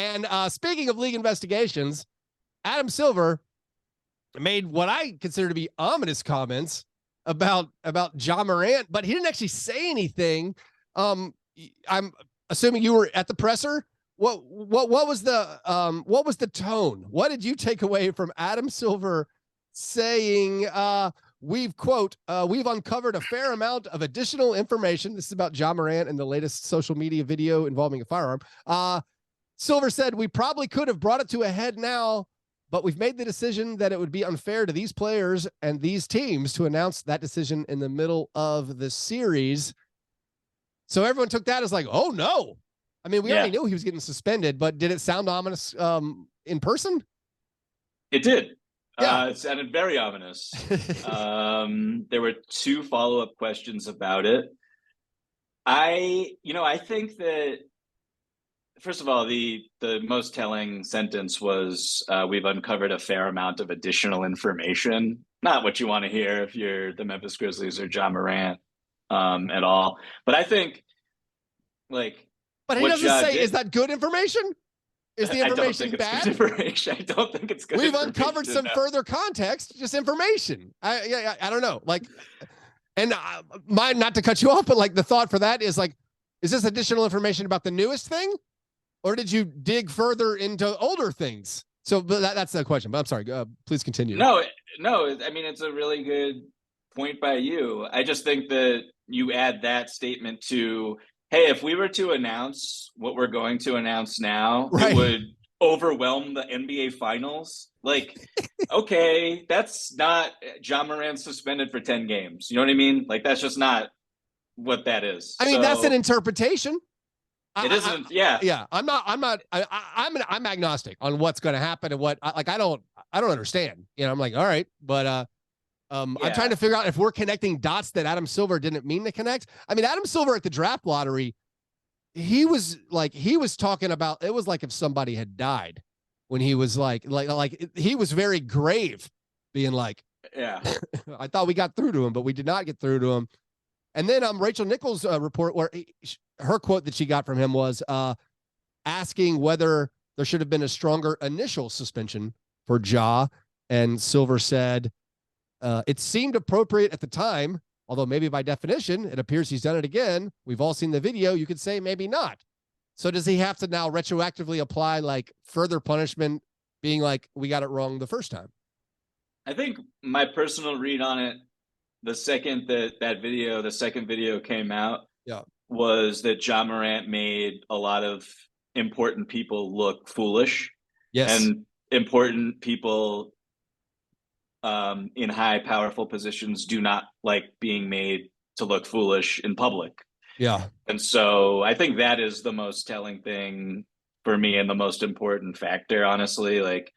And speaking of league investigations, Adam Silver made what I consider to be ominous comments about Ja Morant, but he didn't actually say anything. I'm assuming you were at the presser. What was the tone? What did you take away from Adam Silver saying, we've uncovered a fair amount of additional information. This is about Ja Morant and the latest social media video involving a firearm. Silver said, we probably could have brought it to a head now, but we've made the decision that it would be unfair to these players and these teams to announce that decision in the middle of the series. So everyone took that as like, oh no. I mean, we already knew he was getting suspended, but did it sound ominous in person? It did. Yeah. It sounded very ominous. There were 2 follow-up questions about it. I think that, first of all, the most telling sentence was, we've uncovered a fair amount of additional information. Not what you want to hear if you're the Memphis Grizzlies or Ja Morant at all. But I think, like, but he doesn't say, is that good information? Is the information bad? Information. I don't think it's good. We've uncovered some further context, just information. I don't know. Like, and not to cut you off, but like the thought for that is like, is this additional information about the newest thing? Or did you dig further into older things? So that's the question, but I'm sorry. Please continue. No. I mean, it's a really good point by you. I just think that you add that statement to, hey, if we were to announce what we're going to announce now, right, it would overwhelm the NBA Finals. Like, okay, that's not Ja Morant suspended for 10 games. You know what I mean? Like, that's just not what that is. I mean, that's an interpretation. It isn't. Yeah. I'm agnostic on what's going to happen and what. I don't understand. You know, I'm like, all right, but I'm trying to figure out if we're connecting dots that Adam Silver didn't mean to connect. I mean, Adam Silver at the draft lottery, he was talking about, it was like if somebody had died when he was like he was very grave, being like, yeah, I thought we got through to him, but we did not get through to him. And then Rachel Nichols' report, where her quote that she got from him was asking whether there should have been a stronger initial suspension for Ja. And Silver said, it seemed appropriate at the time, although maybe by definition, it appears he's done it again. We've all seen the video. You could say maybe not. So does he have to now retroactively apply like further punishment, being like, we got it wrong the first time? I think my personal read on it, the second the second video came out, was that Ja Morant made a lot of important people look foolish. Yes. And important people in high, powerful positions do not like being made to look foolish in public. Yeah. And so I think that is the most telling thing for me and the most important factor, honestly. Like,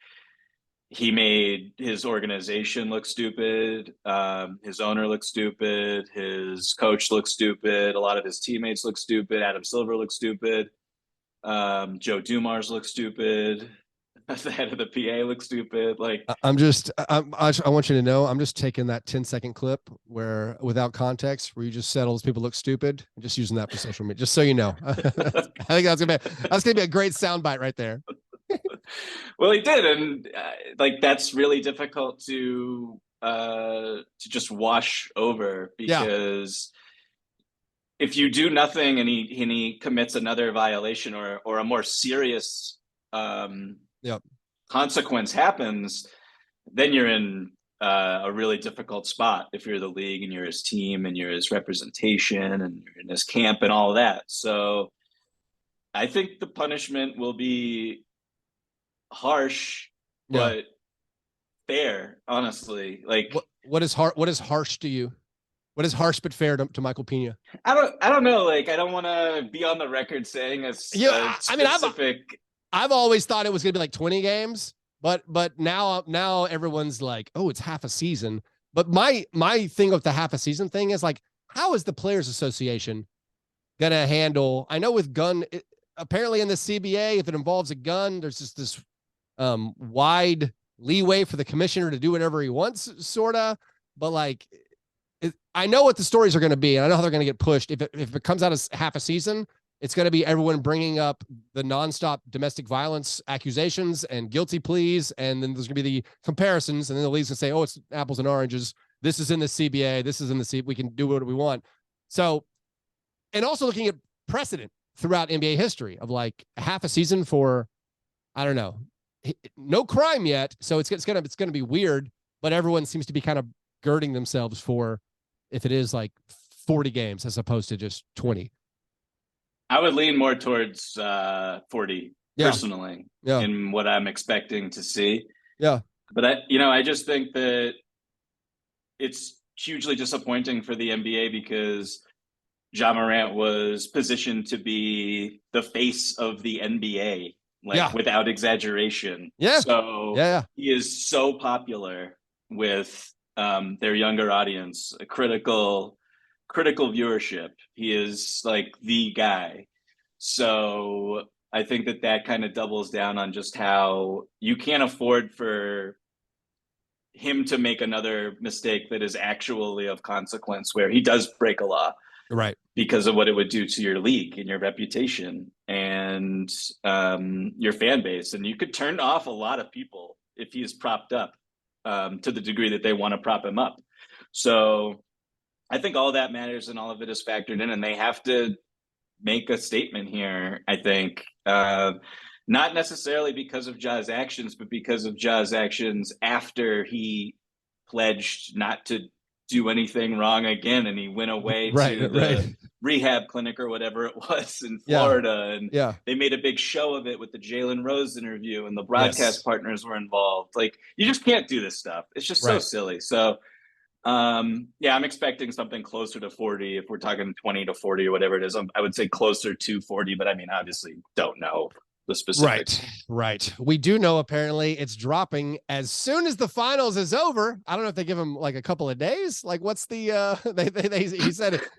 he made his organization look stupid. His owner looked stupid. His coach looked stupid. A lot of his teammates look stupid. Adam Silver looked stupid. Joe Dumars looked stupid. The head of the PA looks stupid. Like, I want you to know, I'm just taking that 10-second clip where, without context, where you just said all those people look stupid, and just using that for social media, just so you know. I think that's gonna be a great soundbite right there. Well, he did, and like, that's really difficult to just wash over, because if you do nothing and he commits another violation or a more serious consequence happens, then you're in a really difficult spot if you're the league and you're his team and you're his representation and you're in his camp and all of that. So I think the punishment will be harsh, but fair, honestly. Like, what is harsh to you? What is harsh but fair to Michael Pina? I don't know. Like, I don't want to be on the record saying a specific. I've always thought it was going to be like 20 games, but now everyone's like, oh, it's half a season. But my thing with the half a season thing is like, how is the Players Association going to handle? I know with gun, apparently in the CBA, if it involves a gun, there's just this wide leeway for the commissioner to do whatever he wants, sort of. But like, I know what the stories are going to be, and I know how they're going to get pushed. If it comes out as half a season, It's going to be everyone bringing up the nonstop domestic violence accusations and guilty pleas. And then there's going to be the comparisons. And then the league's going to say, oh, it's apples and oranges. This is in the CBA. This is in the CBA. We can do what we want. So, and also looking at precedent throughout NBA history of like half a season for, I don't know, no crime yet. So it's going to be weird, but everyone seems to be kind of girding themselves for if it is like 40 games as opposed to just 20. I would lean more towards 40 personally in what I'm expecting to see. Yeah. But I just think that it's hugely disappointing for the NBA because Ja Morant was positioned to be the face of the NBA, without exaggeration. Yeah. So he is so popular with their younger audience, a critical viewership. He is like the guy. So I think that kind of doubles down on just how you can't afford for him to make another mistake that is actually of consequence where he does break a law. Right. Because of what it would do to your league and your reputation and your fan base. And you could turn off a lot of people if he is propped up to the degree that they want to prop him up. So I think all that matters and all of it is factored in, and they have to make a statement here, I think. Not necessarily because of Ja's actions, but because of Ja's actions after he pledged not to do anything wrong again, and he went away to the rehab clinic or whatever it was in Florida, and they made a big show of it with the Jalen Rose interview, and the broadcast partners were involved. Like, you just can't do this stuff. It's just so silly. So I'm expecting something closer to 40. If we're talking 20 to 40 or whatever it is, I would say closer to 40, but I mean, obviously don't know the specifics. Right. We do know apparently it's dropping as soon as the finals is over. I don't know if they give him like a couple of days. Like, what's the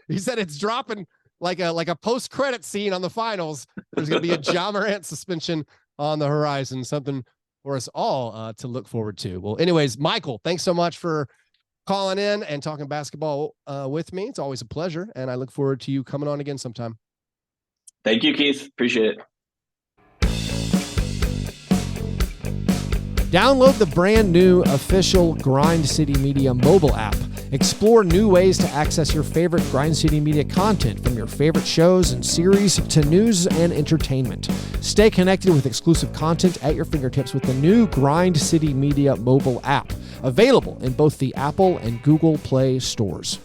he said it's dropping like a post-credit scene on the finals. There's going to be a Ja Morant suspension on the horizon, something for us all to look forward to. Well, anyways, Michael, thanks so much for calling in and talking basketball with me. It's always a pleasure, and I look forward to you coming on again sometime. Thank you, Keith. Appreciate it. Download the brand new official Grind City Media mobile app. Explore new ways to access your favorite Grind City Media content, from your favorite shows and series to news and entertainment. Stay connected with exclusive content at your fingertips with the new Grind City Media mobile app, available in both the Apple and Google Play stores.